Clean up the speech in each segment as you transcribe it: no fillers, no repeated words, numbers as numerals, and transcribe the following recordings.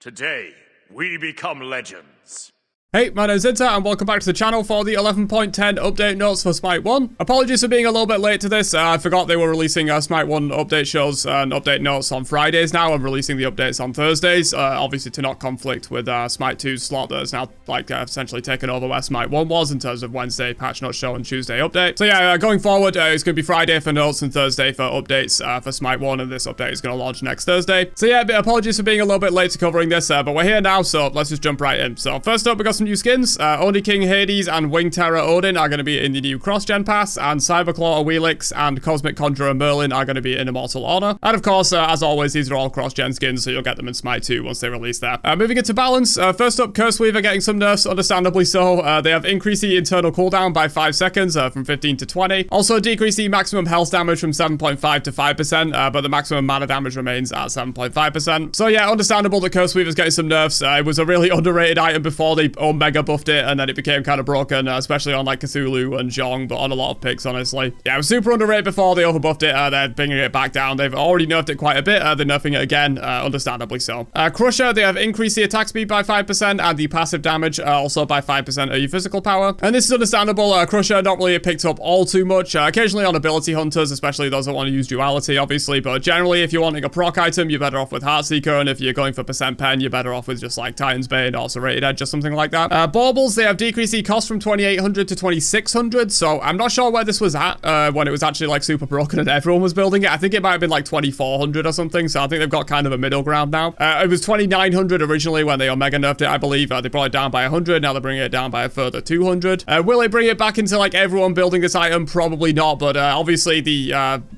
Today, we become legends. Hey, my name's Inter, and welcome back to the channel for the 11.10 update notes for Smite 1. Apologies for being a little bit late to this. I forgot they were releasing Smite 1 update shows and update notes on Fridays now. I'm releasing the updates on Thursdays, obviously to not conflict with Smite 2's slot that is now essentially taken over where Smite 1 was in terms of Wednesday patch notes show and Tuesday update. So yeah, going forward, it's going to be Friday for notes and Thursday for updates for Smite 1, and this update is going to launch next Thursday. So yeah, apologies for being a little bit late to covering this, but we're here now, so let's just jump right in. So first up, we got some new skins. Oni King Hades and Wing Terror Odin are going to be in the new cross-gen pass, and Cyberclaw Awelix and Cosmic Conjurer Merlin are going to be in Immortal Honor. And of course, as always, these are all cross-gen skins, so you'll get them in Smite 2 once they release that. Moving into balance, first up, Curse Weaver getting some nerfs, understandably so. They have increased the internal cooldown by 5 seconds, from 15 to 20. Also decreased the maximum health damage from 7.5 to 5%, but the maximum mana damage remains at 7.5%. So yeah, understandable that Curse Weaver's getting some nerfs. It was a really underrated item before they Omega buffed it, and then it became kind of broken, especially on like Cthulhu and Zhong, but on a lot of picks, honestly. Yeah, it was super underrated before they overbuffed it. They're bringing it back down. They've already nerfed it quite a bit. They're nerfing it again, understandably so. Crusher, they have increased the attack speed by 5% and the passive damage also by 5% of your physical power. And this is understandable. Crusher not really picked up all too much. Occasionally on ability hunters, especially those that want to use duality, obviously. But generally, if you're wanting a proc item, you're better off with Heartseeker. And if you're going for percent pen, you're better off with just like Titan's Bane or Serrated Edge or something like that. Baubles, they have decreased the cost from 2,800 to 2,600. So I'm not sure where this was at when it was actually like super broken and everyone was building it. I think it might have been like 2,400 or something. So I think they've got kind of a middle ground now. It was 2,900 originally when they Omega nerfed it, I believe. They brought it down by 100. Now they're bringing it down by a further 200. Will it bring it back into like everyone building this item? Probably not. But obviously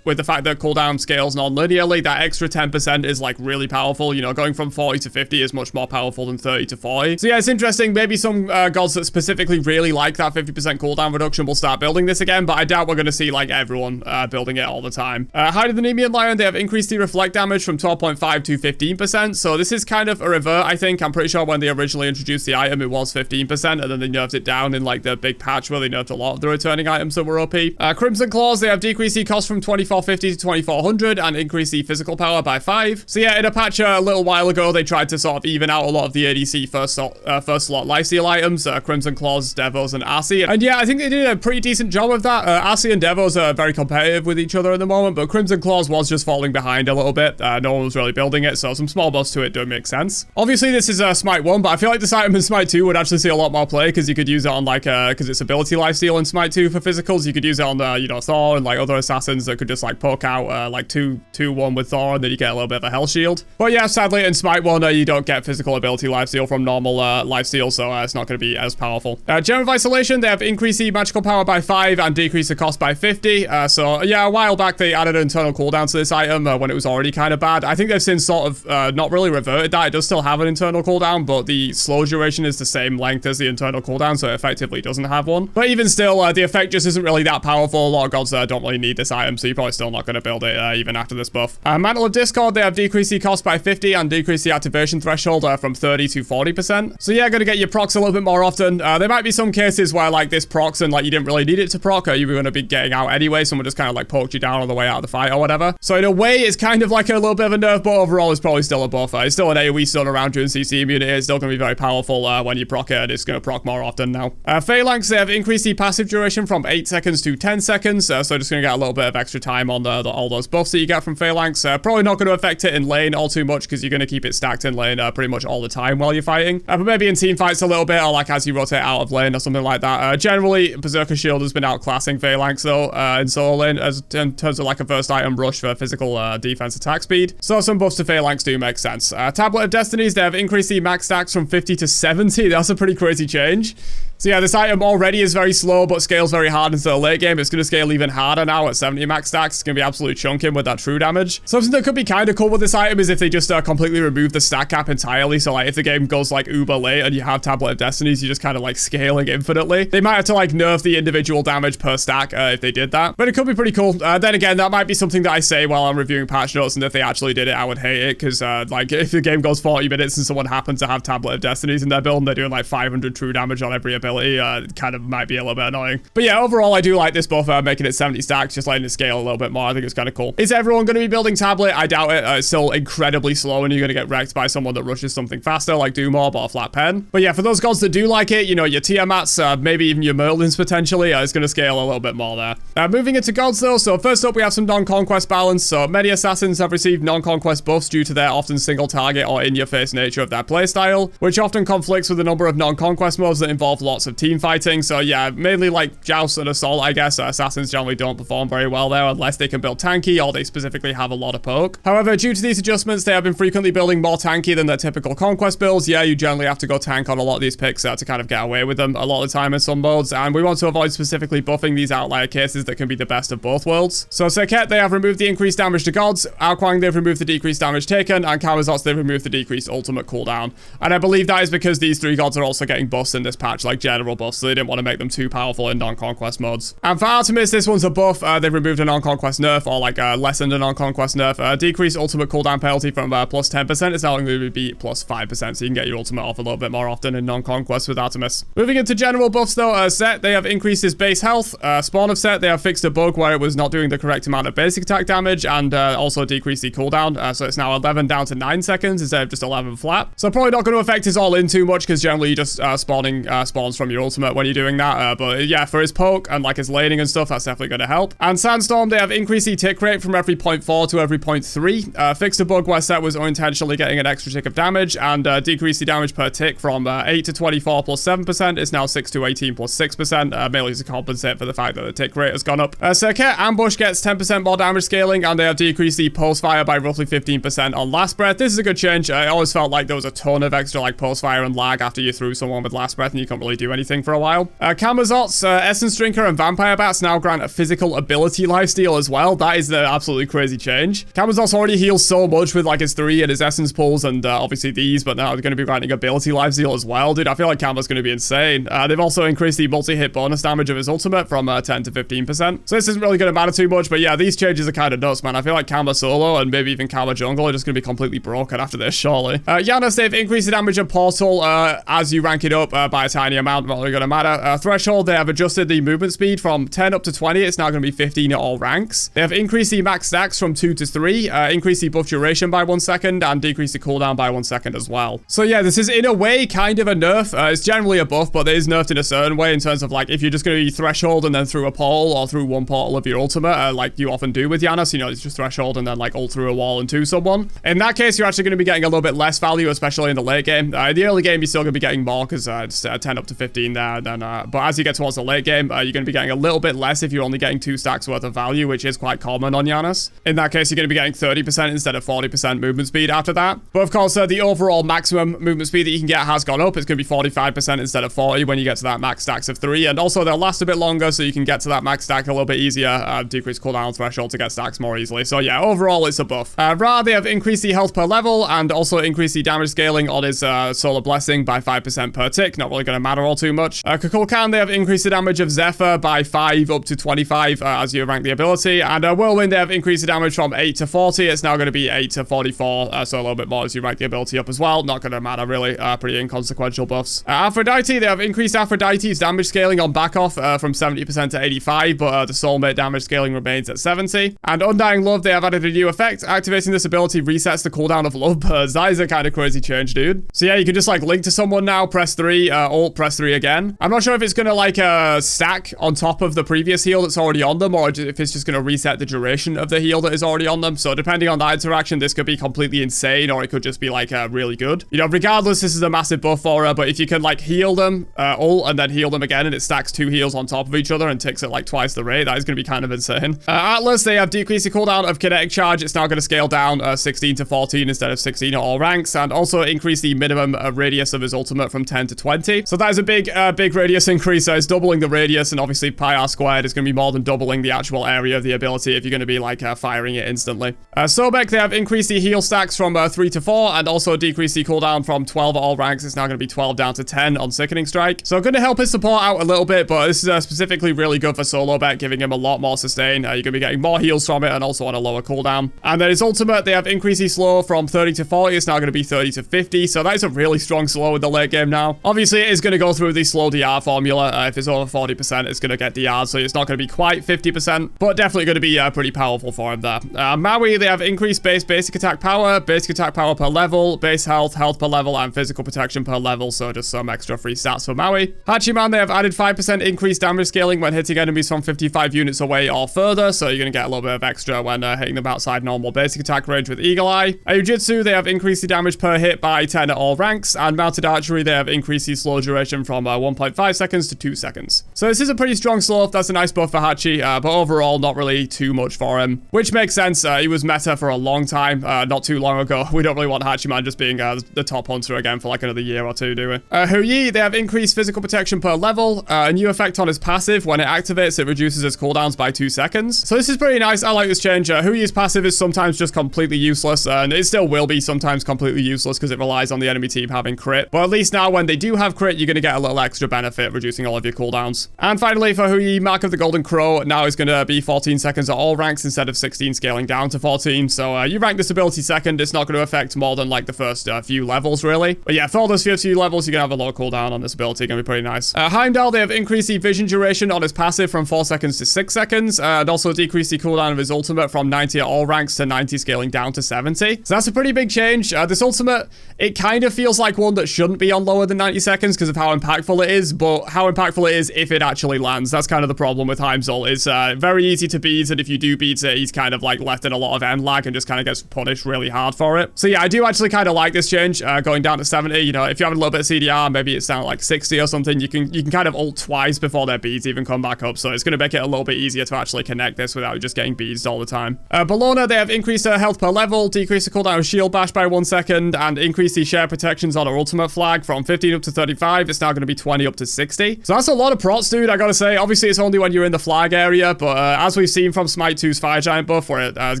with the fact that cooldown scales non-linearly, that extra 10% is like really powerful. You know, going from 40 to 50 is much more powerful than 30 to 40. So yeah, it's interesting. Maybe some gods that specifically really like that 50% cooldown reduction will start building this again, but I doubt we're going to see like everyone building it all the time. Hide of the Nemean Lion, they have increased the reflect damage from 12.5 to 15%, so this is kind of a revert, I think. I'm pretty sure when they originally introduced the item, it was 15%, and then they nerfed it down in like the big patch where they nerfed a lot of the returning items that were OP. Crimson Claws, they have decreased the cost from 2,450 to 2,400 and increased the physical power by 5. So yeah, in a patch a little while ago, they tried to sort of even out a lot of the ADC first slot lifesteal items, Crimson Claws, Devos, and Arcee. And yeah, I think they did a pretty decent job of that. Arcee and Devos are very competitive with each other at the moment, but Crimson Claws was just falling behind a little bit. No one was really building it, so some small buffs to it do make sense. Obviously, this is Smite 1, but I feel like this item in Smite 2 would actually see a lot more play, because you could use it on like, because it's ability lifesteal in Smite 2 for physicals. You could use it on, you know, Thor and like other assassins that could just like poke out like 2-1 with Thor, and then you get a little bit of a health shield. But yeah, sadly in Smite 1, you don't get physical ability lifesteal from normal lifesteal, so it's not going to be as powerful. Gem of Isolation, they have increased the magical power by 5 and decreased the cost by 50. So yeah, a while back they added an internal cooldown to this item when it was already kind of bad. I think they've since sort of not really reverted that. It does still have an internal cooldown, but the slow duration is the same length as the internal cooldown, so it effectively doesn't have one. But even still, the effect just isn't really that powerful. A lot of gods don't really need this item, so you're probably still not going to build it even after this buff. Mantle of Discord, they have decreased the cost by 50 and decreased the activation threshold from 30 to 40%. So yeah, going to get your procs a little bit more often. There might be some cases where like this procs and like you didn't really need it to proc, or you were going to be getting out anyway. Someone just kind of like poked you down on the way out of the fight or whatever. So in a way, it's kind of like a little bit of a nerf, but overall it's probably still a buff. It's still an AoE stun around you in CC immunity. It's still going to be very powerful when you proc it, and it's going to proc more often now. Phalanx, they have increased the passive duration from 8 seconds to 10 seconds, so just going to get a little bit of extra time on all those buffs that you get from Phalanx. Probably not going to affect it in lane all too much, because you're going to keep it stacked in lane pretty much all the time while you're fighting. But maybe in team fights a little bit, or like as you rotate out of lane or something like that. Generally, Berserker Shield has been outclassing Phalanx though in solo lane in terms of like a first item rush for physical defense attack speed. So some buffs to Phalanx do make sense. Tablet of Destinies, they have increased the max stacks from 50 to 70. That's a pretty crazy change. So yeah, this item already is very slow, but scales very hard into the late game. It's going to scale even harder now at 70 max stacks. It's going to be absolutely chunking with that true damage. Something that could be kind of cool with this item is if they just completely remove the stack cap entirely. So like if the game goes like uber late and you have Tablet of Destinies, you're just kind of like scaling infinitely. They might have to like nerf the individual damage per stack if they did that, but it could be pretty cool. Then again, that might be something that I say while I'm reviewing patch notes, and if they actually did it, I would hate it, because like if the game goes 40 minutes and someone happens to have Tablet of Destinies in their build and they're doing like 500 true damage on every ability, ability kind of might be a little bit annoying. But yeah, overall, I do like this buff, making it 70 stacks, just letting it scale a little bit more. I think it's kind of cool. Is everyone going to be building tablet? I doubt it. It's still incredibly slow, and you're going to get wrecked by someone that rushes something faster, like Doomorb or Flat Pen. But yeah, for those gods that do like it, you know, your Tiamats, maybe even your Merlins potentially, it's going to scale a little bit more there. Moving into gods though, so first up we have some non-conquest balance. So many assassins have received non-conquest buffs due to their often single target or in-your-face nature of their playstyle, which often conflicts with a number of non-conquest modes that involve lots of team fighting. So yeah, mainly like Joust and Assault, I guess. Assassins generally don't perform very well there unless they can build tanky or they specifically have a lot of poke. However, due to these adjustments, they have been frequently building more tanky than their typical conquest builds. Yeah, you generally have to go tank on a lot of these picks to kind of get away with them a lot of the time in some modes, and we want to avoid specifically buffing these outlier cases that can be the best of both worlds. So Serket, they have removed the increased damage to gods, Alquang, they've removed the decreased damage taken, and Kamazots, they've removed the decreased ultimate cooldown. And I believe that is because these three gods are also getting buffs in this patch, like general buffs, so they didn't want to make them too powerful in non-conquest modes. And for Artemis, this one's a buff. They've removed a non-conquest nerf, or like lessened a non-conquest nerf. Decreased ultimate cooldown penalty from plus 10%. It's now going to be plus 5%, so you can get your ultimate off a little bit more often in non-conquest with Artemis. Moving into general buffs though, Set, they have increased his base health. Spawn of Set, they have fixed a bug where it was not doing the correct amount of basic attack damage, and also decreased the cooldown. So it's now 11 down to 9 seconds instead of just 11 flat. So probably not going to affect his all-in too much, because generally you just spawning spawns from your ultimate when you're doing that. But yeah, for his poke and like his laning and stuff, that's definitely going to help. And Sandstorm, they have increased the tick rate from every 0.4 to every 0.3. Fixed a bug where Set was unintentionally getting an extra tick of damage, and decreased the damage per tick from 8 to 24 plus 7%. It's now 6 to 18 plus 6%, mainly to compensate for the fact that the tick rate has gone up. Serket, Ambush gets 10% more damage scaling, and they have decreased the post fire by roughly 15% on Last Breath. This is a good change. I always felt like there was a ton of extra like post fire and lag after you threw someone with Last Breath and you couldn't really do anything for a while. Kamazots, Essence Drinker, and Vampire Bats now grant a physical ability lifesteal as well. That is an absolutely crazy change. Kamazots already heals so much with like his 3 and his Essence pulls and obviously these, but now they're going to be granting ability lifesteal as well. Dude, I feel like Kama's going to be insane. They've also increased the multi-hit bonus damage of his ultimate from 10 to 15%. So this isn't really going to matter too much, but yeah, these changes are kind of nuts, man. I feel like Kama solo and maybe even Kama jungle are just going to be completely broken after this, surely. Janus, they've increased the damage of Portal as you rank it up by a tiny amount, not really going to matter. Threshold, they have adjusted the movement speed from 10 up to 20. It's now going to be 15 at all ranks. They have increased the max stacks from 2 to 3, increased the buff duration by 1 second, and decreased the cooldown by 1 second as well. So yeah, this is in a way kind of a nerf. It's generally a buff, but it is nerfed in a certain way in terms of like if you're just going to be threshold and then through a portal or through one portal of your ultimate, like you often do with Janus, you know, it's just threshold and then like ult through a wall and to someone. In that case, you're actually going to be getting a little bit less value, especially in the late game. In the early game, you're still going to be getting more because it's 10 up to 15 there. Then, but as you get towards the late game, you're going to be getting a little bit less if you're only getting 2 stacks worth of value, which is quite common on Janus. In that case, you're going to be getting 30% instead of 40% movement speed after that. But of course, the overall maximum movement speed that you can get has gone up. It's going to be 45% instead of 40 when you get to that max stacks of 3. And also, they'll last a bit longer, so you can get to that max stack a little bit easier. Decrease cooldown threshold to get stacks more easily. So yeah, overall, it's a buff. Ra, they have increased the health per level and also increased the damage scaling on his Solar Blessing by 5% per tick. Not really going to matter all too much. Kukulkan, they have increased the damage of Zephyr by 5 up to 25 as you rank the ability. And Whirlwind, they have increased the damage from 8 to 40. It's now going to be 8 to 44, so a little bit more as you rank the ability up as well. Not going to matter really. Pretty inconsequential buffs. Aphrodite, they have increased Aphrodite's damage scaling on back off from 70% to 85, but the soulmate damage scaling remains at 70. And Undying Love, they have added a new effect. Activating this ability resets the cooldown of Lovebirds. That is a kind of crazy change, dude. So yeah, you can just like link to someone now, press 3, ult, press 3 again. I'm not sure if it's going to like stack on top of the previous heal that's already on them, or if it's just going to reset the duration of the heal that is already on them. So depending on that interaction, this could be completely insane, or it could just be like really good. You know, regardless, this is a massive buff for her, but if you can like heal them, ult, and then heal them again, and it stacks 2 heals on top of each other and ticks at like twice the rate, that is going to be kind of insane. Atlas, they have decreased the cooldown of kinetic charge. It's now going to scale down 16 to 14 instead of 16 at all ranks, and also increase the minimum radius of his ultimate from 10 to 20. So that is a big radius increase. It's doubling the radius, and obviously pi r squared is going to be more than doubling the actual area of the ability if you're going to be like firing it instantly. Sobek, they have increased the heal stacks from 3 to 4, and also decreased the cooldown from 12 at all ranks. It's now going to be 12 down to 10 on Sickening Strike. So going to help his support out a little bit, but this is specifically really good for solo bet, giving him a lot more sustain. You're going to be getting more heals from it and also on a lower cooldown. And then his ultimate, they have increased his slow from 30 to 40. It's now going to be 30 to 50. So that is a really strong slow in the late game now. Obviously, it is going to go through through the slow DR formula. If it's over 40%, it's going to get DR, so it's not going to be quite 50%, but definitely going to be pretty powerful for him there. Maui, they have increased basic attack power per level, base health per level, and physical protection per level, so just some extra free stats for Maui. Hachiman, they have added 5% increased damage scaling when hitting enemies from 55 units away or further, so you're going to get a little bit of extra when hitting them outside normal basic attack range with Eagle Eye. Jujutsu, they have increased the damage per hit by 10 at all ranks, and mounted archery, they have increased the slow duration from 1.5 seconds to 2 seconds. So this is a pretty strong slow. That's a nice buff for Hachi, but overall not really too much for him, which makes sense. He was meta for a long time, not too long ago. We don't really want Hachiman just being the top hunter again for like another year or two, do we? Huyi, they have increased physical protection per level, a new effect on his passive. When it activates, it reduces his cooldowns by 2 seconds. So this is pretty nice. I like this change. Huyi's passive is sometimes just completely useless, and it still will be sometimes completely useless because it relies on the enemy team having crit. But at least now when they do have crit, you're going to get a little extra benefit, reducing all of your cooldowns. And finally, for Huyi, Mark of the Golden Crow now is going to be 14 seconds at all ranks instead of 16, scaling down to 14. So you rank this ability second, it's not going to affect more than like the first few levels, really. But yeah, for those few levels, you're going to have a low cooldown on this ability. Going to be pretty nice. Heimdall, they have increased the vision duration on his passive from 4 seconds to 6 seconds, and also decreased the cooldown of his ultimate from 90 at all ranks to 90, scaling down to 70. So that's a pretty big change. This ultimate, it kind of feels like one that shouldn't be on lower than 90 seconds because of how impactful it is, but how impactful it is if it actually lands. That's kind of the problem with Heimdall. It's very easy to beat, and if you do beat it, he's kind of like left in a lot of end lag and just kind of gets punished really hard for it. So yeah, I do actually kind of like this change, going down to 70. You know, if you have a little bit of CDR, maybe it's down at like 60 or something, you can kind of ult twice before their beads even come back up, so it's going to make it a little bit easier to actually connect this without just getting beads all the time. Bellona, they have increased her health per level, decreased the cooldown of shield bash by 1 second, and increased the share protections on her ultimate flag from 15 up to 35. It's now going to be 20 up to 60. So that's a lot of prots, dude, I gotta say. Obviously, it's only when you're in the flag area, but as we've seen from Smite 2's Fire Giant buff, where it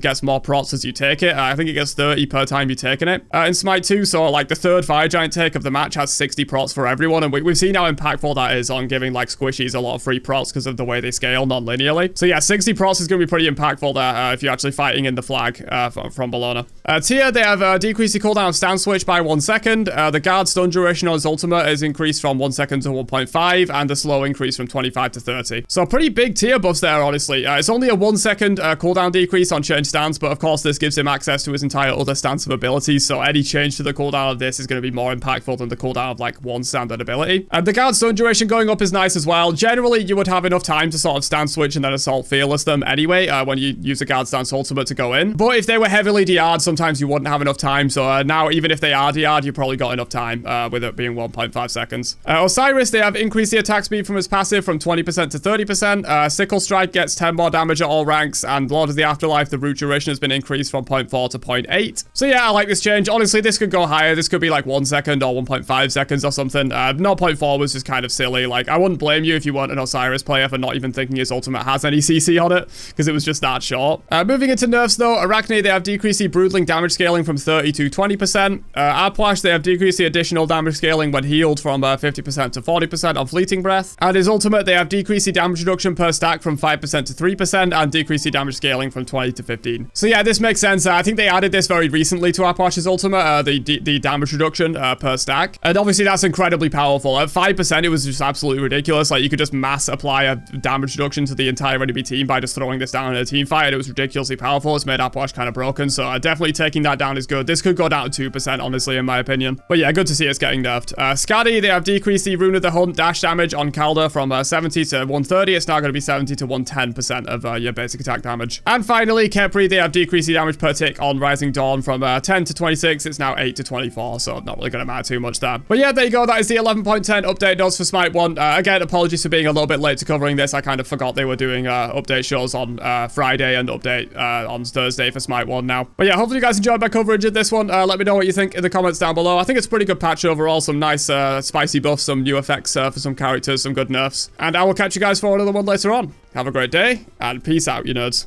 gets more prots as you take it, I think it gets 30 per time you're taking it in Smite 2, so like the third Fire Giant take of the match has 60 prots for everyone, and we've seen how impactful that is on giving like squishies a lot of free prots because of the way they scale non-linearly. So yeah, 60 prots is going to be pretty impactful there if you're actually fighting in the flag from Bellona. Tia, they have decreased the cooldown of stand switch by 1 second. The guard stun duration on his ultimate is increased from 1 second to 1.5, and the slow increase from 25 to 30. So pretty big tier buffs there, honestly. It's only a 1 second cooldown decrease on change stance, but of course this gives him access to his entire other stance of abilities, so any change to the cooldown of this is going to be more impactful than the cooldown of like one standard ability. And the guard stun duration going up is nice as well. Generally, you would have enough time to sort of stand switch and then assault fearless them anyway when you use a guard stance ultimate to go in. But if they were heavily DR'd, sometimes you wouldn't have enough time, so now even if they are DR'd, you've probably got enough time with it being 1.5 seconds. Osiris, they have increased the attack speed from his passive from 20% to 30%. Sickle Strike gets 10 more damage at all ranks, and Lord of the Afterlife, the root duration has been increased from 0.4 to 0.8. So yeah, I like this change. Honestly, this could go higher. This could be like 1 second or 1.5 seconds or something. 0.4 was just kind of silly. Like, I wouldn't blame you if you weren't an Osiris player for not even thinking his ultimate has any CC on it, because it was just that short. Moving into nerfs though, Arachne, they have decreased the Broodling damage scaling from 30 to 20%. Arplash, they have decreased the additional damage scaling when healed from 50% to 40% on Fleeting Breath. And his ultimate, they have decreased the damage reduction per stack from 5% to 3%, and decreased the damage scaling from 20 to 15. So yeah, this makes sense. I think they added this very recently to Arplash's ultimate, the damage reduction per stack. And obviously that's incredibly powerful. At 5%, it was just absolutely ridiculous. Like, you could just mass apply a damage reduction to the entire enemy team by just throwing this down in a team fight, and it was ridiculously powerful. It's made Arplash kind of broken, so definitely taking that down is good. This could go down to 2%, honestly, in my opinion. But yeah, good to see it's getting nerfed. Skadi, they have decreased the Rune of the Hunt dash damage on Calder from 70 to 130. It's now going to be 70 to 110% of your basic attack damage. And finally, Kepri, they have decreased the damage per tick on Rising Dawn from 10 to 26. It's now 8 to 24, so not really going to matter too much there. But yeah, there you go. That is the 11.10 update notes for Smite 1. Again, apologies for being a little bit late to covering this. I kind of forgot they were doing update shows on Friday and update on Thursday for Smite 1 now. But yeah, hopefully you guys enjoyed my coverage of this one. Let me know what you think in the comments down below. I think it's a pretty good patch overall. Some nice spicy buffs, some new effects for some characters, some good nerfs. And I will catch you guys for another one later on. Have a great day, and peace out, you nerds.